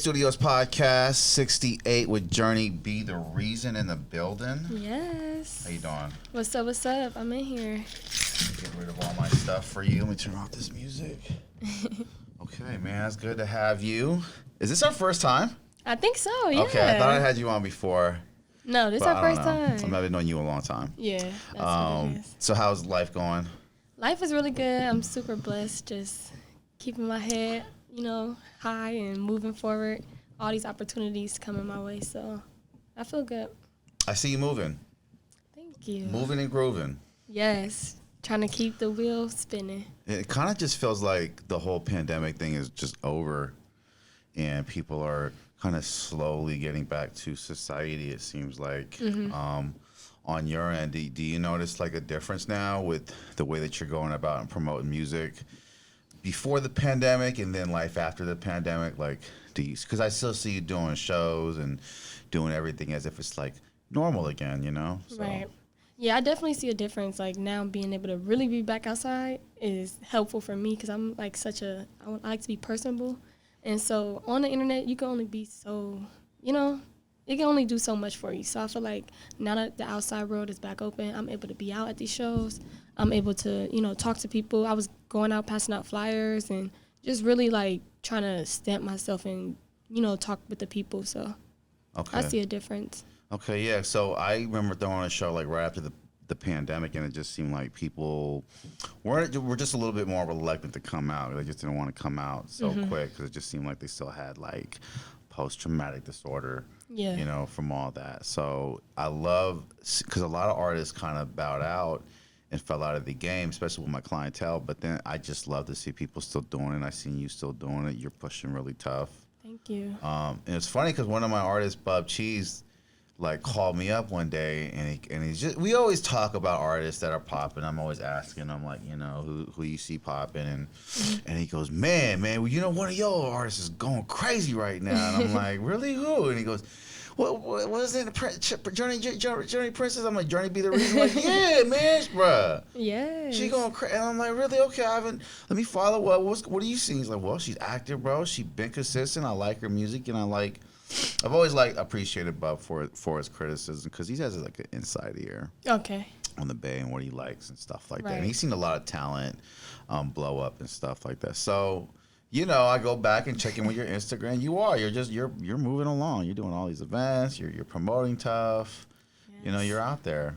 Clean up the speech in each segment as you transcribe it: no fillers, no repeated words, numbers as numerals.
Studios podcast 68 with Journey Be the Reason in the building. Yes. How you doing? What's up? What's up? I'm in here. Get rid of all my stuff for you. Let me turn off this music. Okay, man, it's good to have you. Is this our first time? I think so. Yeah. Okay, I thought I had you on before. No, this is our first time. I've known you a long time. Yeah. That's what it is. So how's life going? Life is really good. I'm super blessed. Just keeping my head, high and moving forward. All these opportunities coming my way, so I feel good. I see you moving. Thank you. Moving and grooving. Yes. Trying to keep the wheel spinning. It kind of just feels like the whole pandemic thing is just over and people are kind of slowly getting back to society, it seems like. On your end, do you notice like a difference now with the way that you're going about and promoting music before the pandemic and then life after the pandemic? Like, because I still see you doing shows and doing everything as if it's like normal again, So. Right. Yeah, I definitely see a difference. Like now being able to really be back outside is helpful for me because I'm like I like to be personable. And so on the internet, you can only be so, it can only do so much for you. So I feel like now that the outside world is back open, I'm able to be out at these shows. I'm able to, talk to people. I was going out, passing out flyers and just really like trying to stamp myself and, talk with the people. So okay. I see a difference. Okay, yeah. So I remember throwing a show like right after the pandemic, and it just seemed like people were just a little bit more reluctant to come out. They just didn't want to come out so quick because it just seemed like they still had like post-traumatic disorder, from all that. So I love, because a lot of artists kind of bowed out and fell out of the game, especially with my clientele. But then I just love to see people still doing it. I seen you still doing it. You're pushing really tough. Thank you. And it's funny because one of my artists, Bob Cheese, like called me up one day and he's just, we always talk about artists that are popping. I'm always asking him like, who you see popping and he goes, man, well, one of your artists is going crazy right now. And I'm like, really, who? And he goes, what is it? Journey Princess? I'm like, Journey Be the Reason? Like, yeah, man, bruh. Yeah. She going crazy. And I'm like, really? Okay, let me follow up. What do you see? He's like, well, she's active, bro. She been consistent. I like her music and I've always appreciated Bub for his criticism because he has like an inside ear. Okay. On the Bay and what he likes and stuff like right. that. And he's seen a lot of talent blow up and stuff like that. So, I go back and check in with your Instagram. You're moving along. You're doing all these events. You're promoting tough. Yes. You're out there.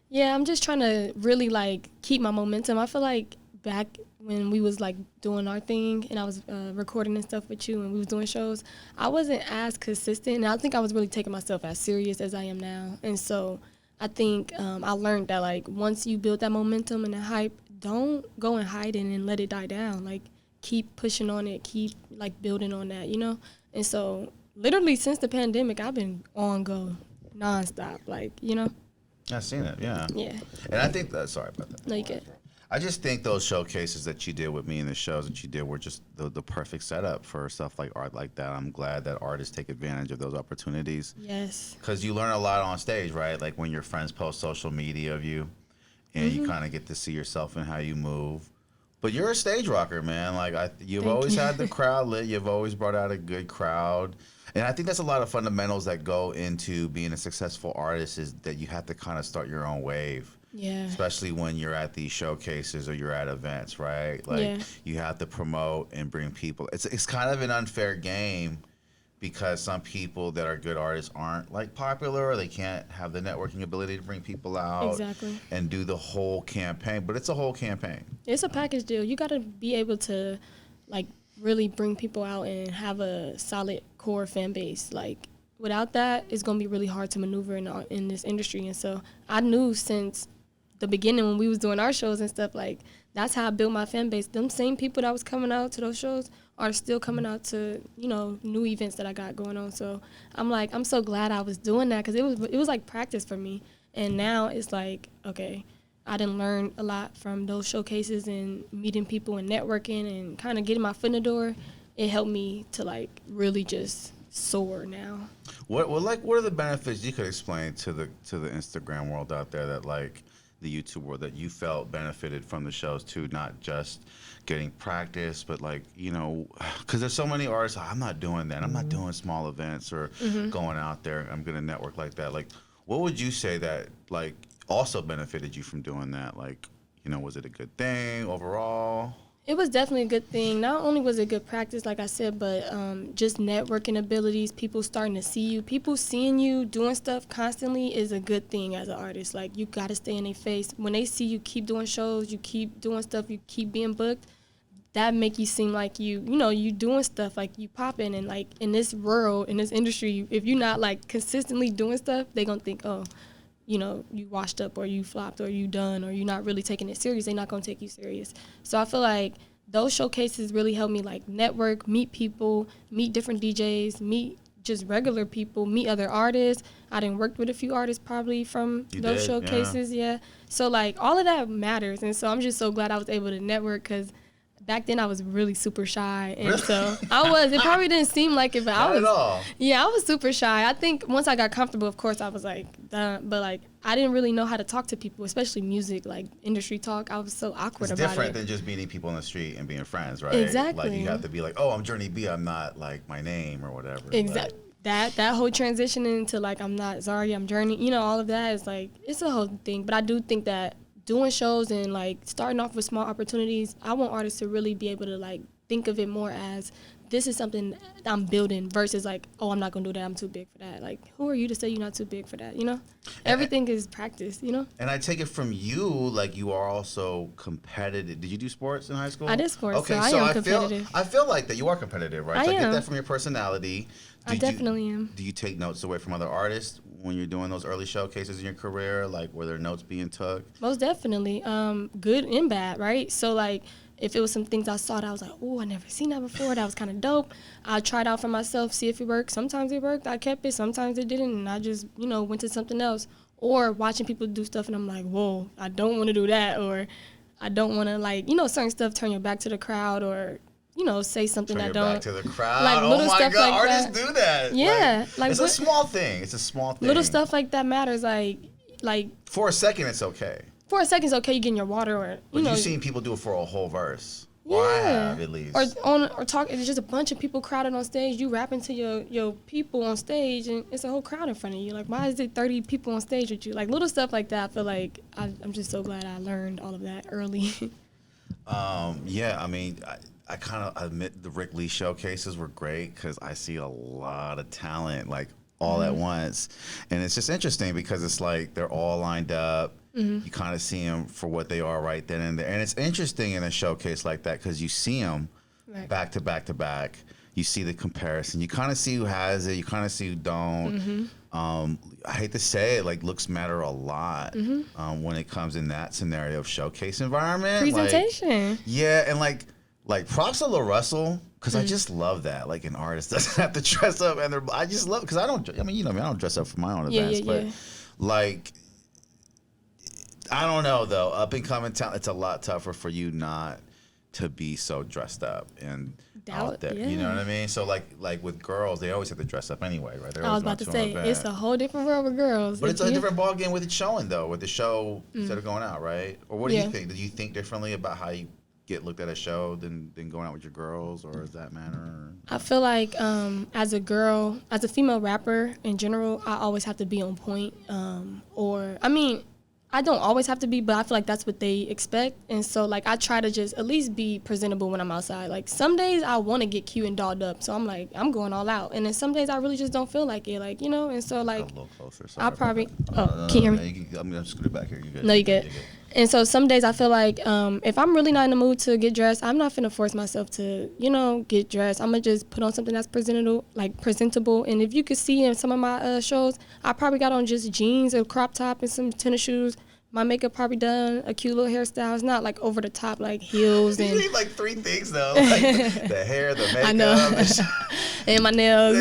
Yeah, I'm just trying to really keep my momentum. I feel like back when we was doing our thing and I was recording and stuff with you and we was doing shows, I wasn't as consistent and I think I was really taking myself as serious as I am now. And so I think I learned that once you build that momentum and the hype, don't go and hide it and let it die down. Keep pushing on it, keep building on that, And so literally since the pandemic, I've been on go nonstop, I've seen it, yeah. Yeah. And I think that, sorry about that. No, you good. I just think those showcases that you did with me and the shows that you did were just the perfect setup for stuff like art like that. I'm glad that artists take advantage of those opportunities. Yes. Because you learn a lot on stage, right? Like when your friends post social media of you and you kind of get to see yourself and how you move. But you're a stage rocker, man. You've always had the crowd lit. You've always brought out a good crowd. And I think that's a lot of fundamentals that go into being a successful artist is that you have to kind of start your own wave. Yeah. Especially when you're at these showcases or you're at events, right? You have to promote and bring people. It's kind of an unfair game because some people that are good artists aren't popular or they can't have the networking ability to bring people out and do the whole campaign. But it's a whole campaign. It's a package deal. You got to be able to really bring people out and have a solid core fan base. Without that, it's going to be really hard to maneuver in this industry. And so I knew since the beginning when we was doing our shows and stuff, that's how I built my fan base. Them same people that was coming out to those shows are still coming out to, new events that I got going on. So I'm so glad I was doing that because it was practice for me. And now it's okay, I didn't learn a lot from those showcases and meeting people and networking and kind of getting my foot in the door. It helped me to really just soar now. What are the benefits you could explain to the Instagram world out there that the YouTube world that you felt benefited from the shows too, not just getting practice, but like, you know, because there's so many artists, I'm not doing that. I'm not doing small events or going out there. I'm going to network like that. Like, what would you say that like also benefited you from doing that? Like, you know, was it a good thing overall? It was definitely a good thing. Not only was it good practice, like I said, but just networking abilities, people starting to see you. People seeing you doing stuff constantly is a good thing as an artist. Like, you got to stay in their face. When they see you keep doing shows, you keep doing stuff, you keep being booked, that make you seem like you doing stuff, like you popping. And, like, in this world, in this industry, if you're not, like, consistently doing stuff, they going to think, oh, you know, you washed up or you flopped or you done or you're not really taking it serious. They're not going to take you serious. So I feel like those showcases really helped me, like, network, meet people, meet different DJs, meet just regular people, meet other artists. I done worked with a few artists probably from those showcases, yeah. So, like, all of that matters. And so I'm just so glad I was able to network because back then I was really super shy. And so it probably didn't seem like it, but Not at all. Yeah, I was super shy. I think once I got comfortable, of course, I was like, duh. But, like, I didn't really know how to talk to people, especially music, like industry talk. I was so awkward about it. It's different than just meeting people on the street and being friends, right? Exactly. Like, you have to be like, oh, I'm Journey B. I'm not, like, my name or whatever. Exactly. That whole transition into, like, I'm not Zari, I'm Journey, you know, all of that is, like, it's a whole thing. But I do think that doing shows and, like, starting off with small opportunities, I want artists to really be able to, like, think of it more as this is something I'm building versus, like, oh, I'm not going to do that, I'm too big for that. Like, who are you to say you're not too big for that, you know? Everything is practice, you know? And I take it from you, like, you are also competitive. Did you do sports in high school? I did sports, okay, so I am competitive. I feel like that you are competitive, right? I am. get that from your personality. I definitely am. Do you take notes away from other artists when you're doing those early showcases in your career? Like, were there notes being took? Most definitely. Good and bad, right? So, like, if it was some things I saw that I was like, oh, I never seen that before, that was kind of dope, I tried out for myself, see if it worked. Sometimes it worked, I kept it. Sometimes it didn't, and I just, you know, went to something else. Or watching people do stuff, and I'm like, whoa, I don't want to do that. Or I don't want to, like, you know, certain stuff, turn your back to the crowd, or, you know, say something Turn that your don't. back to the crowd. Like, oh little my stuff God, like artists that. do that. Yeah, like it's a small thing. It's a small thing. Little stuff like that matters. Like for a second, it's okay. For a second, it's okay. You get in your water, or But know. You've seen people do it for a whole verse. Yeah. Or I have, at least. Or talk. It's just a bunch of people crowded on stage. You rapping to your people on stage, and it's a whole crowd in front of you. Like, why is it 30 people on stage with you? Like, little stuff like that. I feel like I'm just so glad I learned all of that early. Yeah, I mean, I kind of admit the Rick Lee showcases were great because I see a lot of talent, like, all at once. And it's just interesting because it's like they're all lined up. You kind of see them for what they are right then and there. And it's interesting in a showcase like that because you see them back to back to back. You see the comparison. You kind of see who has it. You kind of see who don't. I hate to say it, like, looks matter a lot when it comes in that scenario of showcase environment. Presentation. Like, yeah, and like props to La Russell because I just love that. Like, an artist doesn't have to dress up, and I just love because I mean, you know me, I don't dress up for my own events, but like, I don't know though. Up and coming talent, it's a lot tougher for you not to be so dressed up and out there. You know what I mean? So like with girls, they always have to dress up anyway, right? I was about to say it's a whole different world with girls. But it's a different ball game with it showing though, with the show instead of going out, right? Or what do you think? Do you think differently about how you get looked at a show than going out with your girls, or does that matter? I feel like as a girl, as a female rapper in general, I always have to be on point. I don't always have to be, but I feel like that's what they expect. And so, like, I try to just at least be presentable when I'm outside. Like, some days I want to get cute and dolled up, so I'm like, I'm going all out. And then some days I really just don't feel like it, like, you know? And so, like, a little closer. I'll probably, can you hear me? I'm going to scoot it back here. You good? No, you good. And so some days I feel like if I'm really not in the mood to get dressed, I'm not finna force myself to, you know, get dressed. I'm gonna just put on something that's presentable. And if you could see in some of my shows, I probably got on just jeans, a crop top, and some tennis shoes. My makeup probably done, a cute little hairstyle. It's not like over the top, like heels and. You need like 3 things though, like the hair, the makeup, I know. And my nails.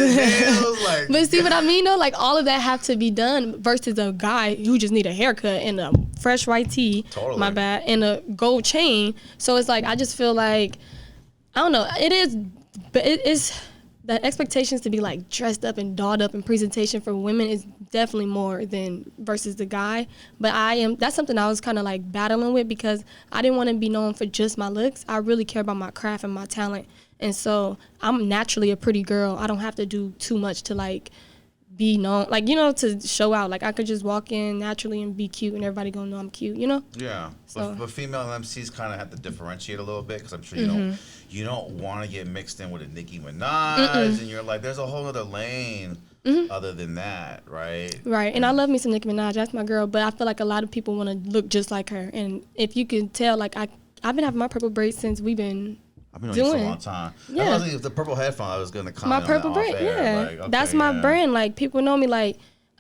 Like. But see what I mean though? Like, all of that have to be done versus a guy who just need a haircut and a fresh white tee. Totally. My bad, and a gold chain. So it's like I just feel like I don't know. It is, but it is. the expectations to be like dressed up and dolled up in presentation for women is definitely more than versus the guy. But that's something I was kind of like battling with because I didn't want to be known for just my looks. I really care about my craft and my talent. And so I'm naturally a pretty girl. I don't have to do too much to like be known, like, you know, to show out. Like I could just walk in naturally and be cute and everybody gonna know I'm cute, you know? Yeah, So. but female MCs kind of have to differentiate a little bit because I'm sure you don't want to get mixed in with a Nicki Minaj and you're like, there's a whole other lane other than that, right? Right, and I love me some Nicki Minaj, that's my girl, but I feel like a lot of people want to look just like her. And if you can tell, like I've been having my purple braids since we've been I've been on you for a long time. Yeah. If the purple headphone, I was going to comment my purple on that braid, off air. yeah. Like, okay, that's my brand. Like people know me. Like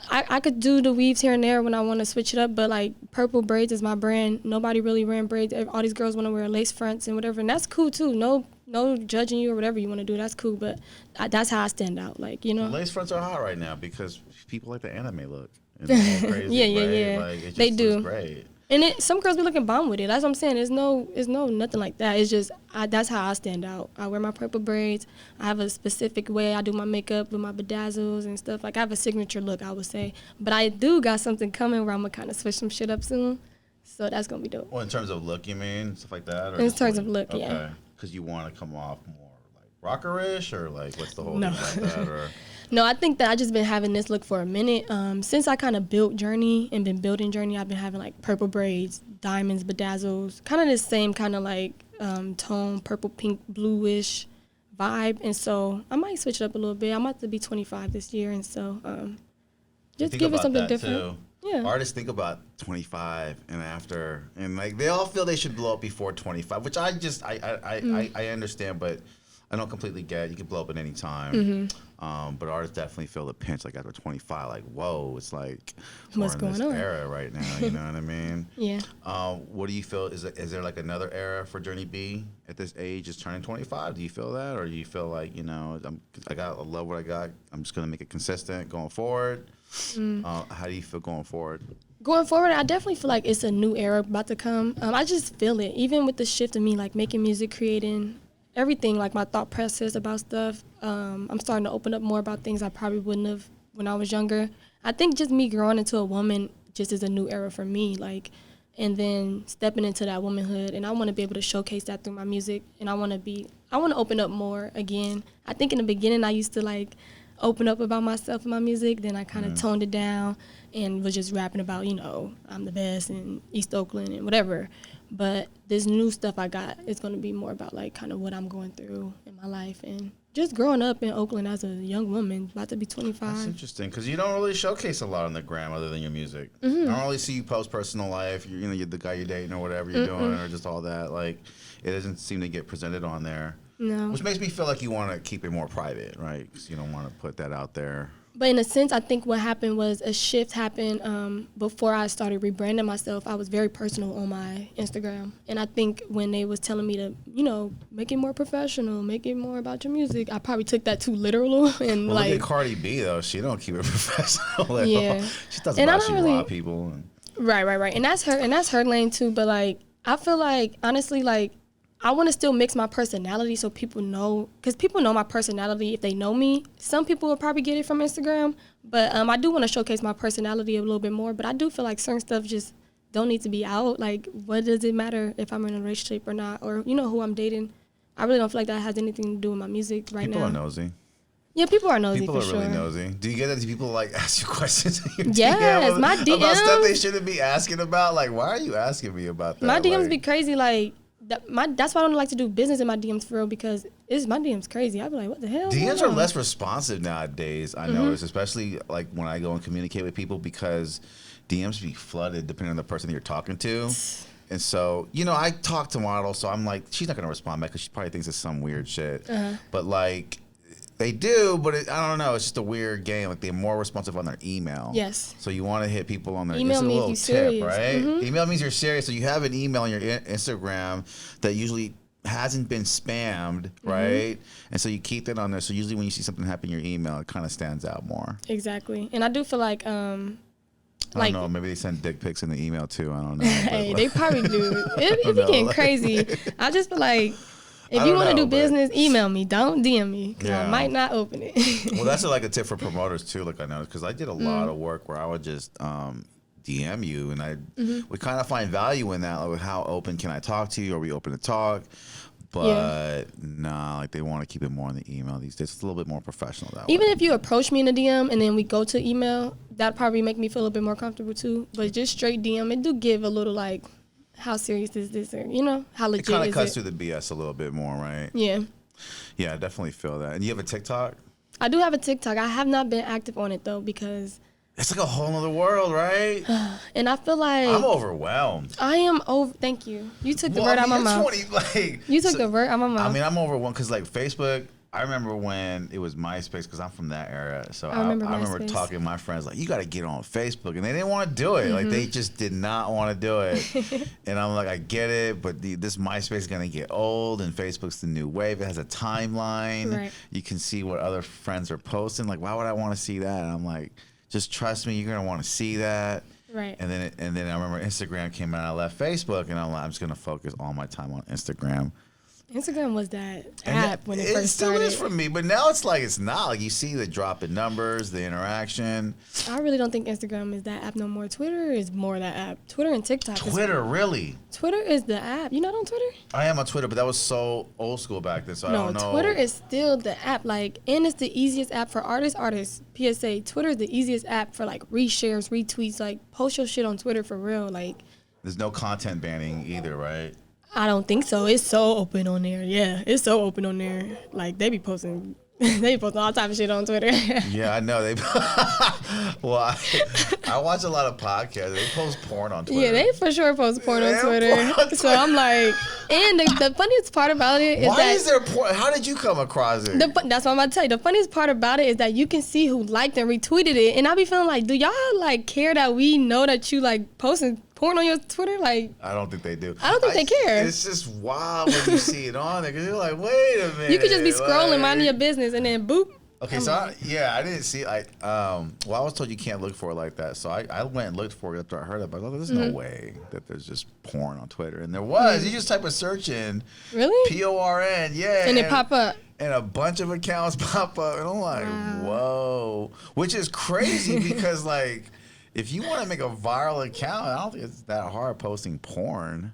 I could do the weaves here and there when I want to switch it up, but like purple braids is my brand. Nobody really wearing braids. All these girls want to wear lace fronts and whatever, and that's cool too. No judging you or whatever you want to do. That's cool, but that's how I stand out. Like, you know, well, lace fronts are hot right now because people like the anime look. And it's all crazy, yeah. Like, it just they do. looks great. And some girls be looking bomb with it. That's what I'm saying. There's no nothing like that. It's just that's how I stand out. I wear my purple braids. I have a specific way I do my makeup with my bedazzles and stuff. Like I have a signature look, I would say. But I do got something coming where I'm gonna kind of switch some shit up soon. So that's gonna be dope. Well, in terms of look, you mean stuff like that, or in terms of look, yeah. Okay, because you want to come off more like rockerish, or like what's the whole No. thing about that, or. No, I think that I just been having this look for a minute. Since I kind of built Journey and been building Journey, I've been having like purple braids, diamonds, bedazzles, kind of the same kind of like tone, purple, pink, bluish vibe. And so I might switch it up a little bit. I'm about to be 25 this year, and so just give it something different. Too. Yeah. Artists think about 25 and after, and like they all feel they should blow up before 25, which I understand, but I don't completely get. You can blow up at any time. But artists definitely feel the pinch, like after 25, like, whoa, it's like what's we're in going this on era right now, you know what I mean? Yeah. What do you feel, is there like another era for Journey B at this age, is turning 25? Do you feel that? Or do you feel like, you know, I love what I got, I'm just going to make it consistent going forward? How do you feel going forward? Going forward, I definitely feel like it's a new era about to come. I just feel it, even with the shift of me, like making music, creating, everything, like my thought process about stuff. I'm starting to open up more about things I probably wouldn't have when I was younger. I think just me growing into a woman just is a new era for me, like, and then stepping into that womanhood. And I want to be able to showcase that through my music. And I want to open up more again. I think in the beginning I used to like open up about myself in my music. Then I kind of toned it down and was just rapping about, you know, I'm the best in East Oakland and whatever. But this new stuff I got is going to be more about like kind of what I'm going through in my life and just growing up in Oakland as a young woman, about to be 25. That's interesting because you don't really showcase a lot on the gram other than your music. I don't really see you post personal life. You're the guy you're dating or whatever you're doing or just all that. Like, it doesn't seem to get presented on there. No. Which makes me feel like you want to keep it more private, right? Because you don't want to put that out there. But in a sense, I think what happened was a shift happened before I started rebranding myself. I was very personal on my Instagram. And I think when they was telling me to, you know, make it more professional, make it more about your music, I probably took that too literal. And well, like, look at Cardi B, though. She don't keep it professional at yeah. all. She doesn't And I about don't she really, rob people. Right. And that's her lane too. But like, I feel like, honestly, like, I want to still mix my personality so people know, because people know my personality if they know me. Some people will probably get it from Instagram, but I do want to showcase my personality a little bit more. But I do feel like certain stuff just don't need to be out. Like, what does it matter if I'm in a relationship or not, or, you know, who I'm dating? I really don't feel like that has anything to do with my music right now. People are nosy. Yeah, people are nosy people for are sure. really nosy. Do you get that? Do people like ask you questions in your Yes, DM my about DMs. stuff they shouldn't be asking about? Like, why are you asking me about that? My DMs like, be crazy, like, that's why I don't like to do business in my DMs for real, because my DMs crazy. I be like, what the hell? DMs are less responsive nowadays, I notice, especially like when I go and communicate with people, because DMs be flooded depending on the person that you're talking to. And so, you know, I talk to models, so I'm like, she's not going to respond back because she probably thinks it's some weird shit. But like, they do, but I don't know. It's just a weird game. Like, they're more responsive on their email. Yes. So you want to hit people on their Email it's a means little you tip, serious. right? Email means you're serious. So you have an email on your Instagram that usually hasn't been spammed, right? And so you keep that on there. So usually when you see something happen in your email, it kind of stands out more. Exactly. And I do feel like I don't know. Maybe they send dick pics in the email too. I don't know. Hey, they probably do. It be getting crazy. I just feel like If you want to do business, email me. Don't DM me. 'Cause I might not open it. Well, that's like a tip for promoters too. Like I noticed because I did a lot of work where I would just DM you, and I would kind of find value in that. Like, how open can I talk to you? Are we open to talk? But nah, like they want to keep it more in the email these days. It's a little bit more professional that way. Even if you approach me in a DM and then we go to email, that'd probably make me feel a little bit more comfortable too. But just straight DM, it do give a little like, how serious is this? Or, how legit is it? It kind of cuts through the BS a little bit more, right? Yeah. Yeah, I definitely feel that. And you have a TikTok? I do have a TikTok. I have not been active on it though because it's like a whole other world, right? And I feel like I'm overwhelmed. I am over. Thank you. You took the word out of my mouth. You took the word out of my mouth. I mean, I'm overwhelmed because like Facebook. I remember when it was MySpace because I'm from that era. So I remember talking to my friends like, you got to get on Facebook, and they didn't want to do it. Like they just did not want to do it. And I'm like, I get it, but this MySpace is gonna get old, and Facebook's the new wave. It has a timeline. Right. You can see what other friends are posting. Like, why would I want to see that? And I'm like, just trust me, you're gonna want to see that. Right. And then I remember Instagram came out. I left Facebook, and I'm like, I'm just gonna focus all my time on Instagram. Instagram was that app when it first started. It still is for me, but now it's like it's not. Like you see the drop in numbers, the interaction. I really don't think Instagram is that app no more. Twitter is more that app. Twitter and TikTok. Really? Twitter is the app. You not on Twitter? I am on Twitter, but that was so old school back then, so I don't know. No, Twitter is still the app. Like, and it's the easiest app for artists. PSA, Twitter is the easiest app for like reshares, retweets. Like, post your shit on Twitter for real. Like, there's no content banning either, right? I don't think so. It's so open on there. Yeah, it's so open on there. Like, they be posting all type of shit on Twitter. Yeah, I know. Well, I watch a lot of podcasts. They post porn on Twitter. Yeah, they for sure post porn on Twitter. So I'm like, and the funniest part about it is why is there porn? How did you come across it? That's what I'm about to tell you. The funniest part about it is that you can see who liked and retweeted it. And I be feeling like, do y'all like care that we know that you like posting porn on your Twitter? Like, I don't think they do. I don't think they care. It's just wild when you see it on there because you're like, wait a minute. You could just be scrolling, minding your business, and then boop. Okay, so I didn't see I was told you can't look for it like that. So I went and looked for it after I heard it, but I thought there's no way that there's just porn on Twitter. And there was. You just type a search in. Really? PORN, yeah. And it pop up. And a bunch of accounts pop up. And I'm like, whoa. Which is crazy because like if you want to make a viral account, I don't think it's that hard posting porn.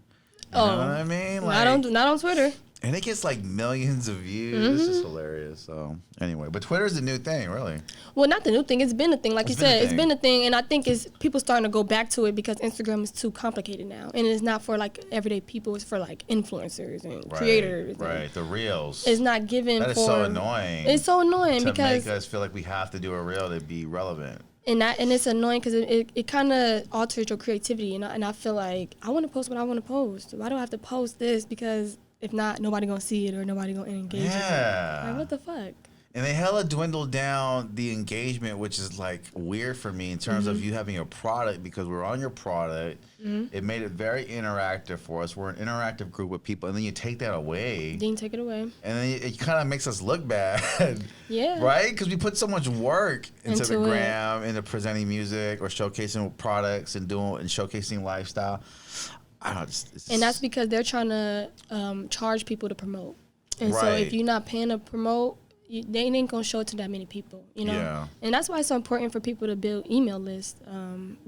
You know what I mean? Like, not on Twitter. And it gets like millions of views. It's just hilarious. So anyway, but Twitter's the new thing, really. Well, not the new thing. It's been a thing. Like you said, it's been a thing. And I think it's people starting to go back to it because Instagram is too complicated now. And it's not for like everyday people. It's for like influencers and creators. Right, the reels. It's not given for. That is so annoying. It's so annoying because. To make us feel like we have to do a reel to be relevant. And it's annoying because it kind of alters your creativity. And I feel like I want to post what I want to post. Why do I have to post this? Because if not, nobody gonna see it or nobody gonna engage with it. Like, what the fuck? And they hella dwindled down the engagement, which is like weird for me in terms of you having a product because we're on your product. It made it very interactive for us. We're an interactive group with people, and then you take that away. Then you take it away. And then it kind of makes us look bad. Yeah. Right? Because we put so much work into the gram, into presenting music or showcasing products and showcasing lifestyle. And that's because they're trying to charge people to promote. And so if you're not paying to promote, they ain't going to show it to that many people, you know? Yeah. And that's why it's so important for people to build email lists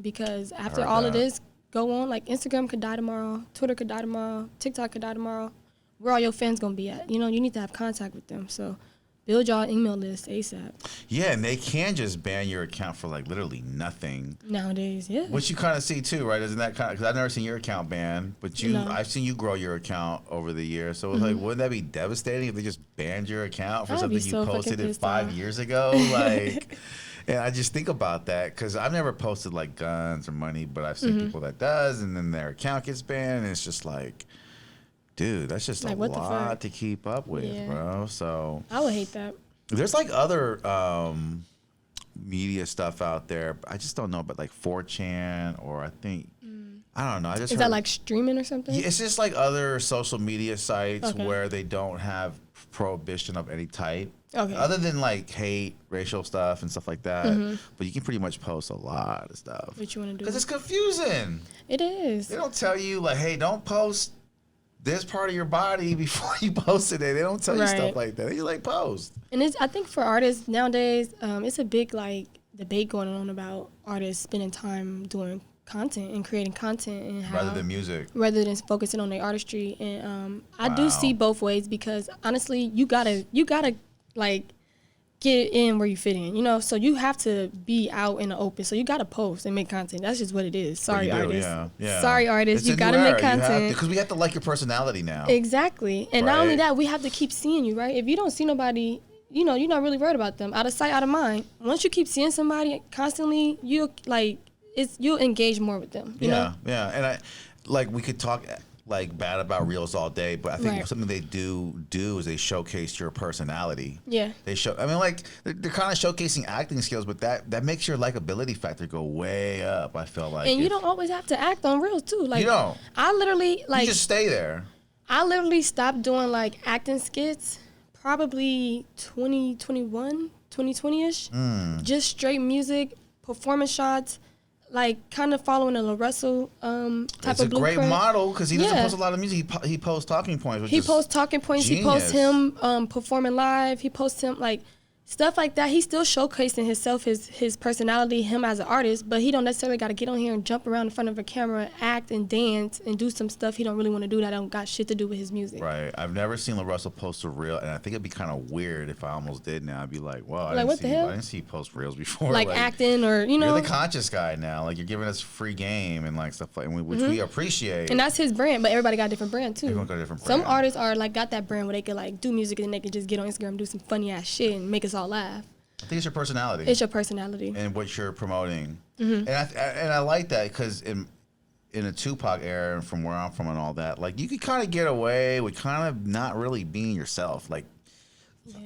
because after all of this go on, like Instagram could die tomorrow, Twitter could die tomorrow, TikTok could die tomorrow. Where are your fans going to be at? You know, you need to have contact with them. So build y'all email list ASAP. Yeah, and they can just ban your account for like literally nothing nowadays. Yeah, which you kind of see too, right? Isn't that kind of because I've never seen your account banned, but I've seen you grow your account over the years. So it's like, wouldn't that be devastating if they just banned your account for something you posted 5 years ago? Like, and I just think about that because I've never posted like guns or money, but I've seen people that does, and then their account gets banned, and it's just like. Dude, that's just like, a lot to keep up with, bro. So I would hate that. There's like other media stuff out there. I just don't know about like 4chan or I think I don't know. I just is that like streaming or something? Yeah, it's just like other social media sites where they don't have prohibition of any type. Okay. Other than like hate, racial stuff and stuff like that. But you can pretty much post a lot of stuff. What you want to do? Because it's confusing. It is. They don't tell you like, hey, don't post this part of your body before you posted it. They don't tell you stuff like that. They like post. And I think for artists nowadays, it's a big like debate going on about artists spending time doing content and creating content and how, rather than music, rather than focusing on their artistry. And I do see both ways, because honestly, you gotta like get in where you fit in, you know. So you have to be out in the open. So you gotta post and make content. That's just what it is. Sorry, artists. Yeah. Sorry, artists. You gotta make content because we have to like your personality now. Exactly. And not only that, we have to keep seeing you, right? If you don't see nobody, you know, you're not really worried about them. Out of sight, out of mind. Once you keep seeing somebody constantly, you'll engage more with them. You know? Yeah. And we could talk like bad about reels all day, but I think something they do is they showcase your personality. Yeah. I mean, like they're kind of showcasing acting skills, but that makes your likability factor go way up. I feel like. And you don't always have to act on reels too. Like you don't. I literally you just stay there. I literally stopped doing like acting skits probably 2021, 2020-ish. Just straight music, performance shots. Like kind of following a Russell type of blueprint. It's a great model because he doesn't post a lot of music. He posts talking points. He posts talking points. Genius. He posts him performing live. He posts him like stuff like that. He's still showcasing himself, his personality, him as an artist. But he don't necessarily got to get on here and jump around in front of a camera, act and dance and do some stuff he don't really want to do that don't got shit to do with his music. Right. I've never seen Russell post a reel, and I think it'd be kind of weird if I almost did now. I'd be like, well, I didn't see you post reels before. Like acting or, you know. You're the conscious guy now. Like you're giving us free game and like stuff like which we appreciate. And that's his brand, but everybody got a different brand too. Everyone got a different brand. Some artists are like got that brand where they could like do music and they can just get on Instagram and do some funny ass shit and make us all laugh. I think it's your personality. It's your personality. And what you're promoting. And I like that because in the Tupac era and from where I'm from and all that, like you could kind of get away with kind of not really being yourself. Like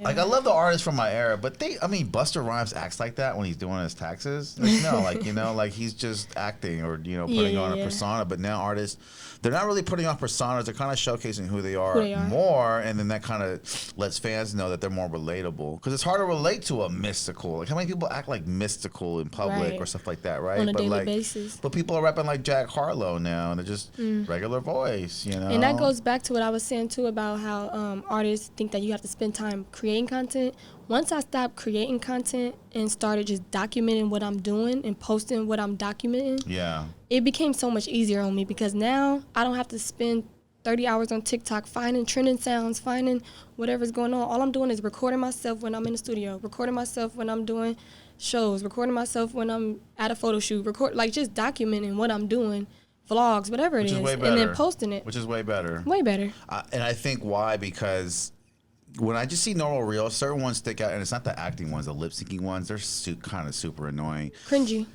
I love the artists from my era, but Busta Rhymes acts like that when he's doing his taxes. Like, no, like, you know, like he's just acting or, you know, putting on a persona. But now artists, they're not really putting on personas. They're kind of showcasing who they are more. And then that kind of lets fans know that they're more relatable. Because it's hard to relate to a mystical. Like how many people act like mystical in public or stuff like that, right? On a daily basis. But people are rapping like Jack Harlow now. And they're just regular voice, you know? And that goes back to what I was saying, too, about how artists think that you have to spend time creating content. Once I stopped creating content and started just documenting what I'm doing and posting what I'm documenting, it became so much easier on me because now I don't have to spend 30 hours on TikTok finding trending sounds, finding whatever's going on. All I'm doing is recording myself when I'm in the studio, recording myself when I'm doing shows, recording myself when I'm at a photo shoot, just documenting what I'm doing. Vlogs, whatever it is, and then posting it. Which is way better. Way better. And I think why? Because when I just see normal reels, certain ones stick out, and it's not the acting ones, the lip syncing ones. They're kind of super annoying. Cringy.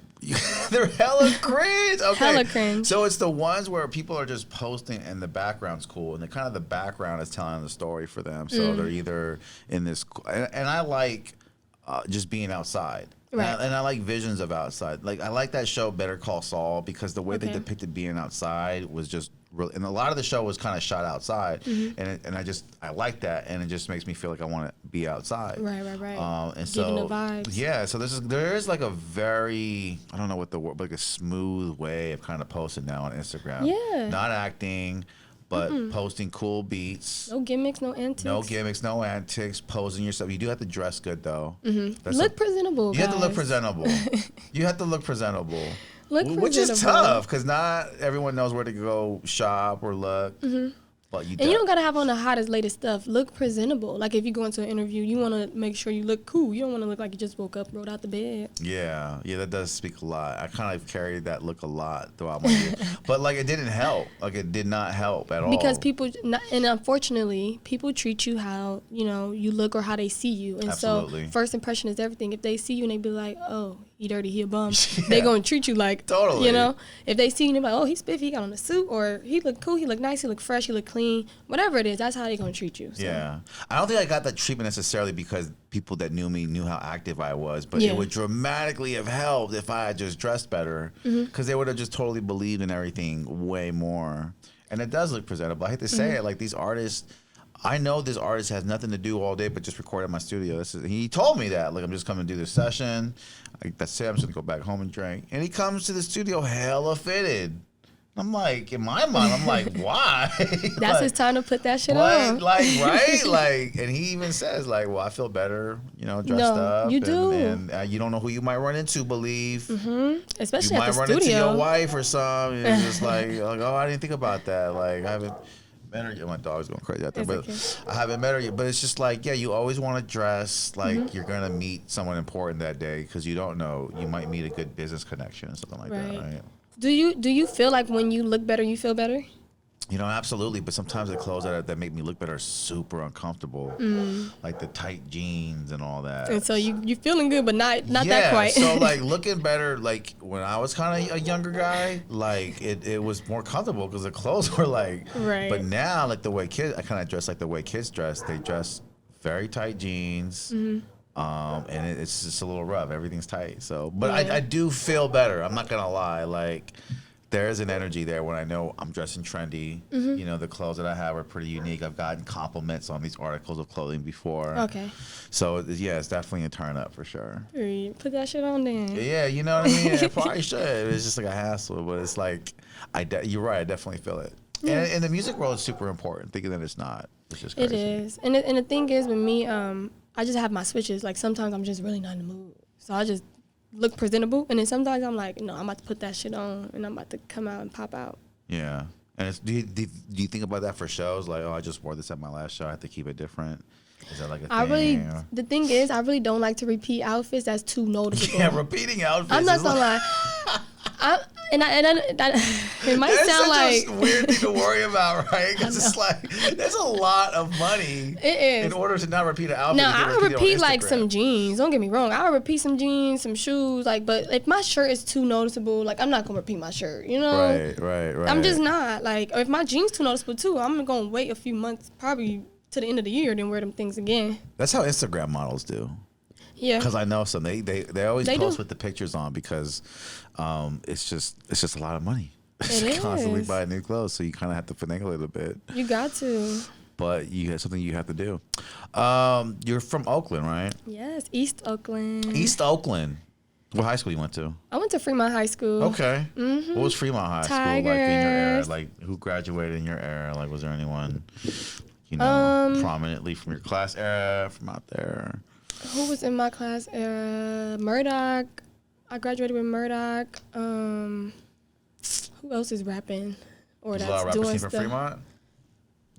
They're hella cringe. Okay. Hella cringe. So it's the ones where people are just posting and the background's cool, and the background is telling the story for them. So they're either in this, and I like just being outside. Right. And I like visions of outside. Like I like that show Better Call Saul because the way they depicted being outside was just really, and a lot of the show was kind of shot outside, and I like that, and it just makes me feel like I want to be outside. Right. And getting so the vibes. Yeah, so there is like a very, I don't know what the word, but like a smooth way of kind of posting now on Instagram. Yeah. Not acting. But posting cool beats. No gimmicks, no antics. Posing yourself. You do have to dress good, though. Look presentable, You have to look presentable. Which is presentable. tough, because not everyone knows where to go shop or look. But you don't got to have on the hottest, latest stuff. Look presentable. Like, if you go into an interview, you want to make sure you look cool. You don't want to look like you just woke up, rolled out the bed. Yeah, that does speak a lot. I kind of carried that look a lot throughout my year. But, like, it didn't help. Like, it did not help at all. Because and unfortunately, people treat you how, you know, you look or how they see you. And Absolutely. So, first impression is everything. If they see you and they be like, oh, he dirty, he a bum, they going to treat you like, totally. You know? If they see you and they're like, oh, he's spiffy, he got on a suit, or he look cool, he look nice, he look fresh, he look clean, whatever it is, that's how they going to treat you. So. Yeah. I don't think I got that treatment necessarily because people that knew me knew how active I was, but it would dramatically have helped if I had just dressed better, because they would have just totally believed in everything way more. And it does look presentable. I hate to say it, like these artists, I know this artist has nothing to do all day but just record at my studio. He told me that. Like, I'm just coming to do this session. That's it. I'm just going to go back home and drink. And he comes to the studio hella fitted. I'm like, in my mind, I'm like, why? That's like, his time to put that shit on. Like, right? Like, and he even says, like, well, I feel better, dressed up. You do. And you don't know who you might run into, believe. Especially you at the might studio. run into your wife or something. It's just like, oh, I didn't think about that. Like, I haven't met her yet. My dog's going crazy out there. But okay. I haven't met her yet. But it's just like, yeah, you always want to dress like you're going to meet someone important that day because you don't know. You might meet a good business connection or something like that, right? Do you feel like when you look better, you feel better? Absolutely. But sometimes the clothes that make me look better are super uncomfortable, like the tight jeans and all that. And so you feeling good, but not that quite. So like looking better, like when I was kind of a younger guy, like it was more comfortable because the clothes were like. Right. But now, like the way I kind of dress like the way kids dress. They dress very tight jeans. And it's just a little rough. Everything's tight. So, but I do feel better. I'm not gonna lie. Like, there's an energy there when I know I'm dressing trendy. The clothes that I have are pretty unique. I've gotten compliments on these articles of clothing before. Okay. So yeah, it's definitely a turn up for sure. Put that shit on then. Yeah, you know what I mean. I probably should. It's just like a hassle, but it's like you're right. I definitely feel it. And the music world is super important. Thinking that it's not, it's just crazy. It is. And the thing is with me, I just have my switches. Like sometimes I'm just really not in the mood, so I just look presentable, and then sometimes I'm like, no, I'm about to put that shit on, and I'm about to come out and pop out. Yeah, and do you think about that for shows? Like, oh, I just wore this at my last show. I have to keep it different. Is that like a thing? The thing is, I really don't like to repeat outfits. That's too noticeable. Yeah, repeating outfits. I'm not gonna lie. It might sound like a weird thing to worry about, right? Because it's like there's a lot of money. It is. In order to not repeat an outfit. Now I would repeat like some jeans. Don't get me wrong. I would repeat some jeans, some shoes. Like, but if my shirt is too noticeable, like I'm not gonna repeat my shirt. Right. I'm just not like. Or if my jeans too noticeable too, I'm gonna wait a few months, probably to the end of the year, then wear them things again. That's how Instagram models do. Yeah, because I know some. They always post with the pictures on because it's just a lot of money. It's constantly buying new clothes, so you kind of have to finagle it a bit. You got to. But you have something you have to do. You're from Oakland, right? Yes, East Oakland. East Oakland. What high school you went to? I went to Fremont High School. Okay. What was Fremont High School like in your era? Like who graduated in your era? Like was there anyone prominently from your class era from out there? Who was in my class era? Murdoch. I graduated with Murdoch. Who else is rapping? Or that's doing stuff? Did a lot of rappers from Fremont?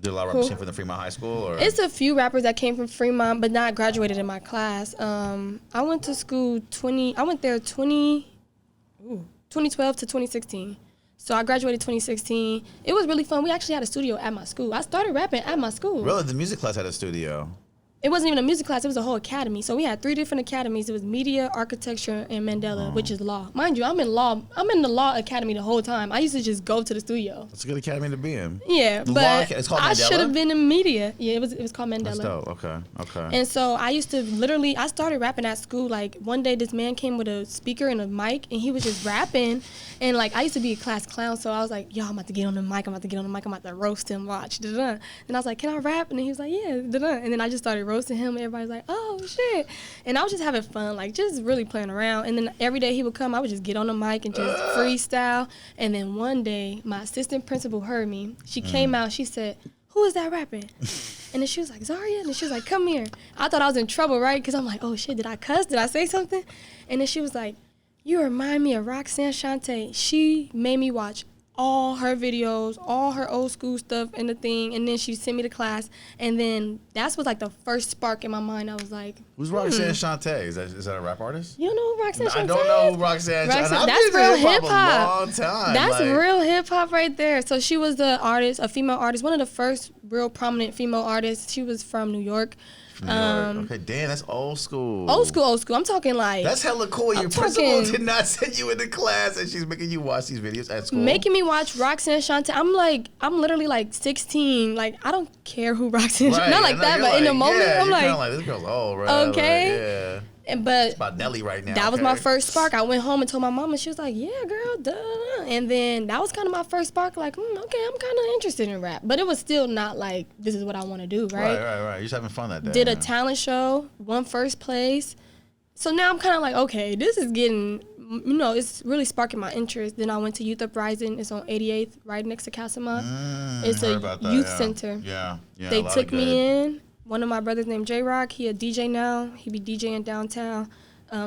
Did a lot of rappers from the Fremont High School? Or? It's a few rappers that came from Fremont, but not graduated in my class. I went to school 2012 to 2016. So I graduated 2016. It was really fun. We actually had a studio at my school. I started rapping at my school. Really? The music class had a studio? It wasn't even a music class. It was a whole academy. So we had 3 different academies. It was media, architecture, and Mandela, which is law. Mind you, I'm in the law academy the whole time. I used to just go to the studio. That's a good academy to be in. Yeah, but it's called Mandela? I should have been in media. Yeah, it was called Mandela. That's dope. Okay. And so I used to I started rapping at school. Like one day this man came with a speaker and a mic, and he was just rapping. And like I used to be a class clown, so I was like, yo, I'm about to get on the mic. I'm about to roast him. Watch. Da-da. And I was like, can I rap? And then he was like, yeah. Da-da. And then I just started roasting him. Everybody's like, oh shit. And I was just having fun, like just really playing around. And then every day he would come, I would just get on the mic and just freestyle. And then one day my assistant principal heard me. She came out, she said, who is that rapping? And then she was like, Zaria. And then she was like, come here. I thought I was in trouble, right? Because I'm like, oh shit, did I cuss? Did I say something? And then she was like, you remind me of Roxanne Shante. She made me watch all her videos, all her old school stuff and the thing, and then she sent me to class, and then that was like the first spark in my mind. I was like, who's Roxanne Shante? Is that a rap artist? You don't know who Roxanne Shante? I don't know who Roxanne Shante. That's real hip hop. A long time. That's real hip hop right there. So she was the artist, a female artist, one of the first real prominent female artists. She was from New York. Okay, damn, that's old school. Old school. I'm talking like... That's hella cool. Your principal did not send you into class and she's making you watch these videos at school. Making me watch Roxanne Shante. I'm literally like 16. Like, I don't care who Roxanne Shante... Not like that, but in the moment, I'm like... this girl's old, right? Okay. Like, yeah. But it's about Nelly right now. That was my first spark. I went home and told my mom, and she was like, yeah, girl, duh. And then that was kind of my first spark, like, okay, I'm kind of interested in rap. But it was still not like, this is what I want to do, right? Right. You're just having fun that day. Did a talent show, won first place. So now I'm kind of like, okay, this is getting it's really sparking my interest. Then I went to Youth Uprising. It's on 88th, right next to Casamont. It's a youth center. Yeah. They took me in. One of my brothers named J-Rock, he a DJ now. He be DJing downtown.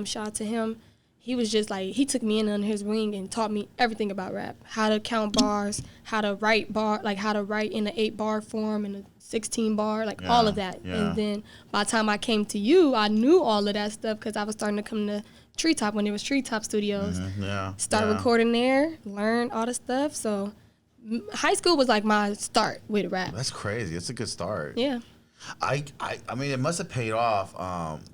Shout out to him. He was just like, he took me in under his wing and taught me everything about rap. How to count bars, how to write how to write in an 8-bar form and a 16-bar, all of that. Yeah. And then by the time I came to you, I knew all of that stuff because I was starting to come to Treetop when it was Treetop Studios. Start recording there, learn all the stuff. So high school was like my start with rap. That's crazy. It's a good start. Yeah. I mean, it must have paid off.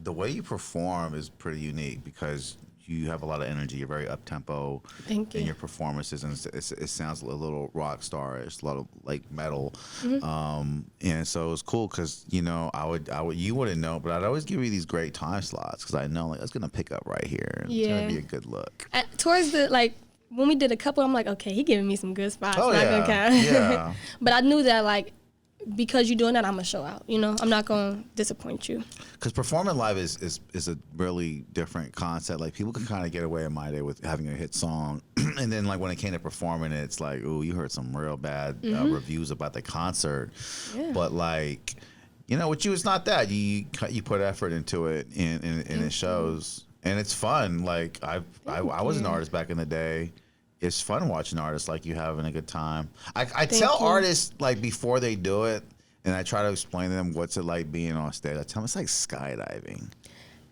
The way you perform is pretty unique because you have a lot of energy. You're very up-tempo in your performances, and it sounds a little rock star-ish, a lot of like metal. And so it was cool because, you know, you wouldn't know, but I'd always give you these great time slots because I know like it's gonna pick up right here. It's gonna be a good look. Towards the when we did a couple, I'm like, okay, he giving me some good spots. Oh, not gonna count. Yeah. But I knew that because you're doing that, I'm gonna show out. You know, I'm not gonna disappoint you. Because performing live is a really different concept. Like people can kind of get away in my day with having a hit song, and then like when it came to performing it, it's like, ooh, you heard some real bad reviews about the concert. Yeah. But like, you know, with you, it's not that. You put effort into it, and it shows, and it's fun. Like I was an artist back in the day. It's fun watching artists like you having a good time. I tell artists like before they do it, and I try to explain to them what's it like being on stage. I tell them it's like skydiving.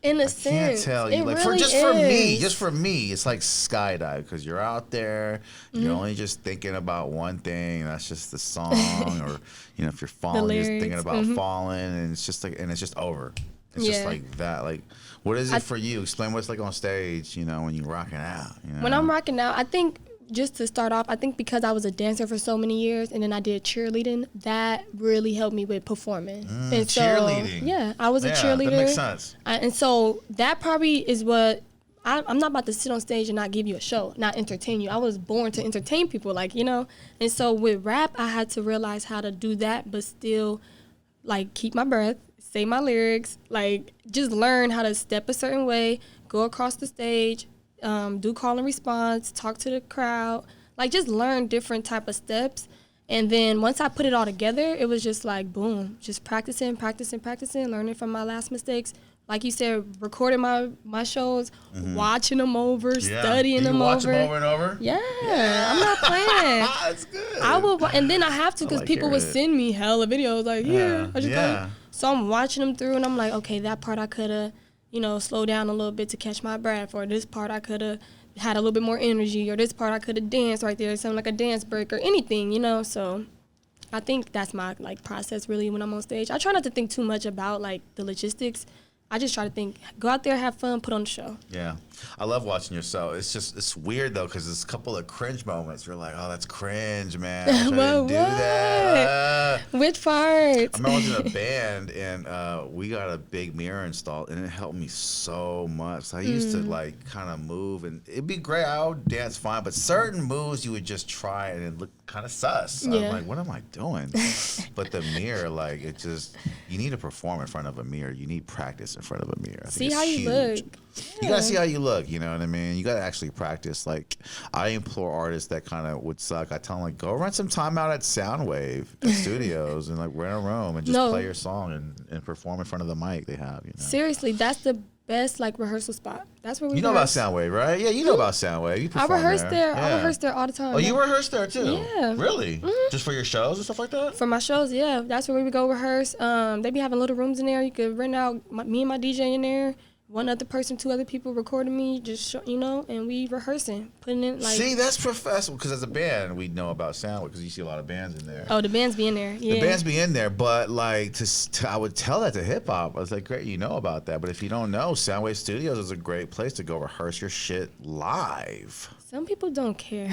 In a sense, I can't tell you. Like really just for me, it's like skydive because you're out there. You're only just thinking about one thing. And that's just the song, or you know, if you're falling, you're just thinking about falling, and it's just like, and it's just over. It's just like that. Like, what is it for you? Explain what it's like on stage, you know, when you're rocking out. You know? When I'm rocking out, I think just to start off, I think because I was a dancer for so many years and then I did cheerleading, that really helped me with performing. And so, cheerleading. Yeah, I was a cheerleader. That makes sense. And so that probably is what, I'm not about to sit on stage and not give you a show, not entertain you. I was born to entertain people, like, you know. And so with rap, I had to realize how to do that, but still, like, keep my breath. Say my lyrics, like just learn how to step a certain way, go across the stage, do call and response, talk to the crowd, like just learn different type of steps. And then once I put it all together, it was just like, boom, just practicing, learning from my last mistakes. Like you said, recording my shows, watching them over, studying them over. Watch them over and over? Yeah, I'm not playing. That's good. And then I have to because people would send me hella videos like, I just go. So I'm watching them through, and I'm like, okay, that part I could have, you know, slowed down a little bit to catch my breath, or this part I could have had a little bit more energy, or this part I could have danced right there, something like a dance break or anything, you know. So I think that's my process really when I'm on stage. I try not to think too much about the logistics. I just try to think, go out there, have fun, put on the show. Yeah. I love watching yourself. It's weird, though, because there's a couple of cringe moments. You're like, oh, that's cringe, man. I didn't do that. Which part? I remember I was in a band, and we got a big mirror installed, and it helped me so much. So I used to, kind of move, and it'd be great. I would dance fine, but certain moves you would just try, and it looked kind of sus. Yeah. I'm like, what am I doing? But the mirror, you need to perform in front of a mirror. You need practice in front of a mirror. See how you look. You gotta see how you look, you know what I mean? You gotta actually practice. Like, I implore artists that kind of would suck. I tell them, go rent some time out at Soundwave studios and rent a room and just play your song and perform in front of the mic they have, you know? Seriously, that's the best rehearsal spot. That's where we know about Soundwave, right? Yeah, you know about Soundwave. You perform I rehearsed there. Yeah. I rehearsed there all the time. Oh, you rehearsed there too? Yeah. Really? Just for your shows and stuff like that? For my shows, yeah. That's where we would go rehearse. They be having little rooms in there. You could rent out me and my DJ in there. One other person, 2 other people recording me, just and we rehearsing, putting in See, that's professional. Because as a band, we know about Soundwave because you see a lot of bands in there. Oh, the bands be in there. Yeah. The bands be in there, but I would tell that to hip hop. I was like, great, you know about that. But if you don't know, Soundwave Studios is a great place to go rehearse your shit live. Some people don't care.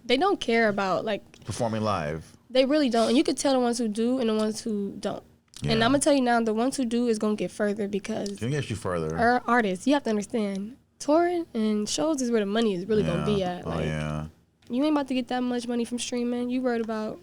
They don't care about performing live. They really don't, and you could tell the ones who do and the ones who don't. Yeah. And I'm going to tell you now, the ones who do is going to get further because... It's going to get you further. Our artists, you have to understand, touring and shows is where the money is really going to be at. You ain't about to get that much money from streaming. You worried about,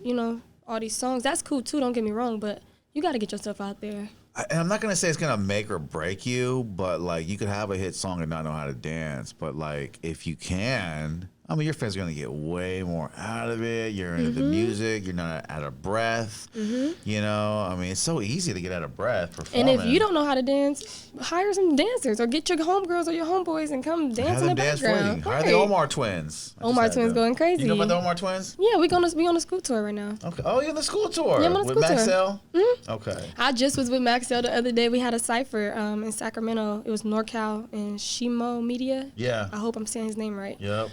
all these songs. That's cool, too, don't get me wrong, but you got to get yourself out there. And I'm not gonna say it's gonna make or break you, but like you could have a hit song and not know how to dance. But like if you can, I mean, your fans are gonna get way more out of it. You're into the music. You're not out of breath. You know, I mean, it's so easy to get out of breath performing. And if you don't know how to dance, hire some dancers or get your homegirls or your homeboys and come dance in the background. Hire the Omar twins. Omar twins going crazy. You know about the Omar twins? Yeah, we on a school tour right now. Okay. Oh, you're on the school tour. Yeah, I'm on the with school Maxell? tour. Okay. I just was with Maxell the other day. We had a cypher in Sacramento. It was NorCal and Shimo Media. Yeah. I hope I'm saying his name right. Yep.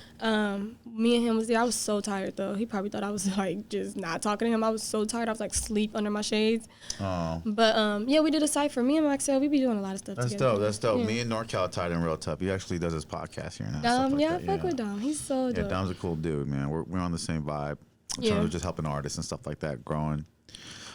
Me and him was there. I was so tired though. He probably thought I was like just not talking to him. I was so tired. I was like sleep under my shades. Oh. But yeah, we did a cypher. Me and Maxell, we be doing a lot of stuff That's together. dope. That's dope. Yeah. Me and NorCal tied in real tough. He actually does his podcast here now. Dom, like yeah, that. I fuck with Dom. He's so dope. Yeah, Dom's a cool dude, man. We're on the same vibe. In terms of just helping artists and stuff like that, growing.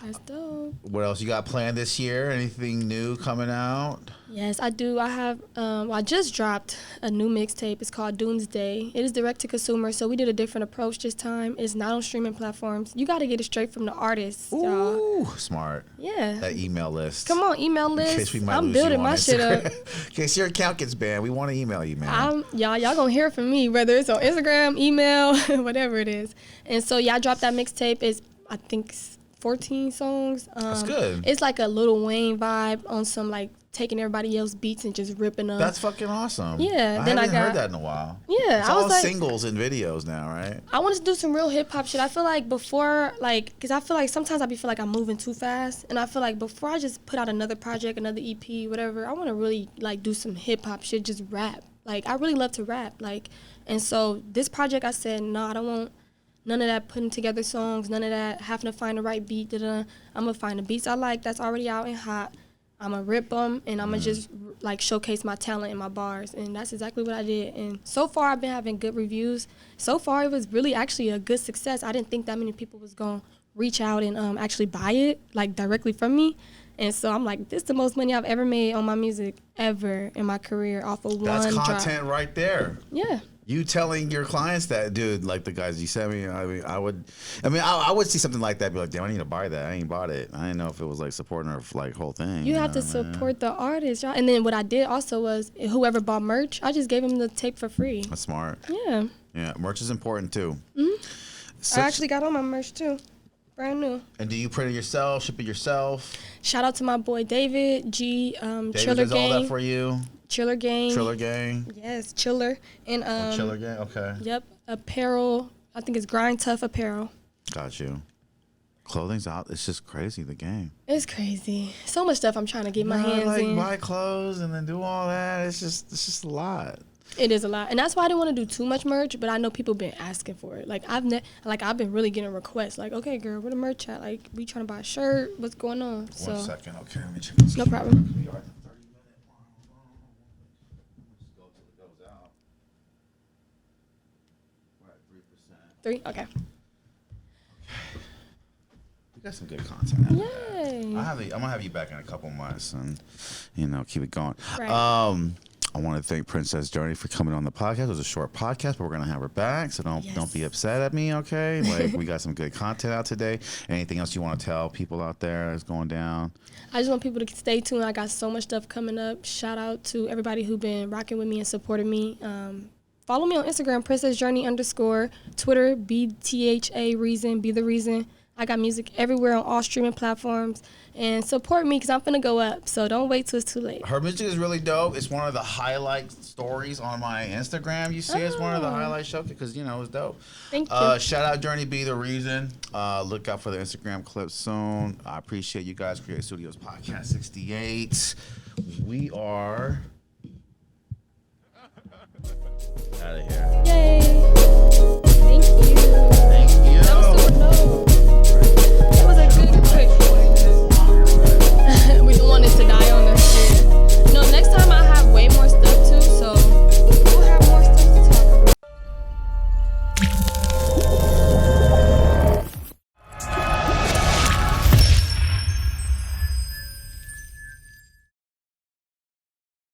That's dope. What else you got planned this year? Anything new coming out? Yes, I do. I have. I just dropped a new mixtape. It's called Doomsday. It is direct to consumer, so we did a different approach this time. It's not on streaming platforms. You got to get it straight from the artists, y'all. Ooh, smart. Yeah. That email list. Come on, email list. In case we might I'm lose building you on my shit up. In case your account gets banned, we want to email you, man. Y'all gonna hear from me, whether it's on Instagram, email, whatever it is. And so yeah, I dropped that mixtape. It's I think 14 songs. That's good. It's like a Lil Wayne vibe on some like taking everybody else's beats and just ripping them. That's fucking awesome. Yeah. I then haven't heard that in a while. Yeah, It's I was all like singles and videos now, right? I wanted to do some real hip hop shit. I feel like before, like, cause I feel like sometimes I feel like I'm moving too fast, and I feel like before I just put out another project, another EP, whatever, I want to really like do some hip hop shit, just rap. Like I really love to rap, like, and so this project I said no, I don't want none of that putting together songs, none of that having to find the right beat. I'm gonna find the beats I like that's already out and hot. I'm gonna rip them and I'm gonna just like showcase my talent and my bars, and that's exactly what I did. And so far I've been having good reviews. So far it was really actually a good success. I didn't think that many people was gonna reach out and actually buy it like directly from me. And so I'm like, this is the most money I've ever made on my music ever in my career off of one drop. That's content right there. Yeah. You telling your clients that, dude, like the guys you sent me, I would see something like that, be like, damn, I need to buy that. I ain't bought it. I didn't know if it was like supporting her like whole thing. You have to support the artist, y'all. And then what I did also was whoever bought merch, I just gave them the tape for free. That's smart. Yeah. Yeah, merch is important too. I actually got all my merch too. Brand new. And do you print it yourself, ship it yourself? Shout out to my boy David G. David Chiller does Gang. all that for you? Chiller Gang. Triller Gang? Yes, Chiller. And Chiller Gang, okay. Yep. Apparel. I think it's Grind Tough Apparel. Got you. Clothing's out. It's just crazy, the game. It's crazy. So much stuff I'm trying to get my hands in. Buy clothes and then do all that. It's just a lot. It is a lot, and that's why I didn't want to do too much merch. But I know people been asking for it. Like I've been really getting requests. Like, okay, girl, where the merch at? Like, we trying to buy a shirt. What's going on? 1 second, okay. Let me check this. No problem. We are at the 30-minute mark. Just go till it goes out. We're at 3%. 3. Okay. We got some good content. Yay. I'm gonna have you back in a couple months, and keep it going. Right. I want to thank Princess Journey for coming on the podcast. It was a short podcast, but we're gonna have her back, so don't be upset at me, okay? Like we got some good content out today. Anything else you want to tell people out there that's going down? I just want people to stay tuned. I got so much stuff coming up. Shout out to everybody who been rocking with me and supporting me. Follow me on Instagram, PrincessJourney_, Twitter, BTHA Reason, Be the Reason. I got music everywhere on all streaming platforms. And support me because I'm finna go up. So don't wait till it's too late. Her music is really dope. It's one of the highlight stories on my Instagram. You see, it's one of the highlight shows because, it's dope. Thank you. Shout out Journey Be the Reason. Look out for the Instagram clip soon. I appreciate you guys. Create Studios Podcast 68. We are out of here. Yay.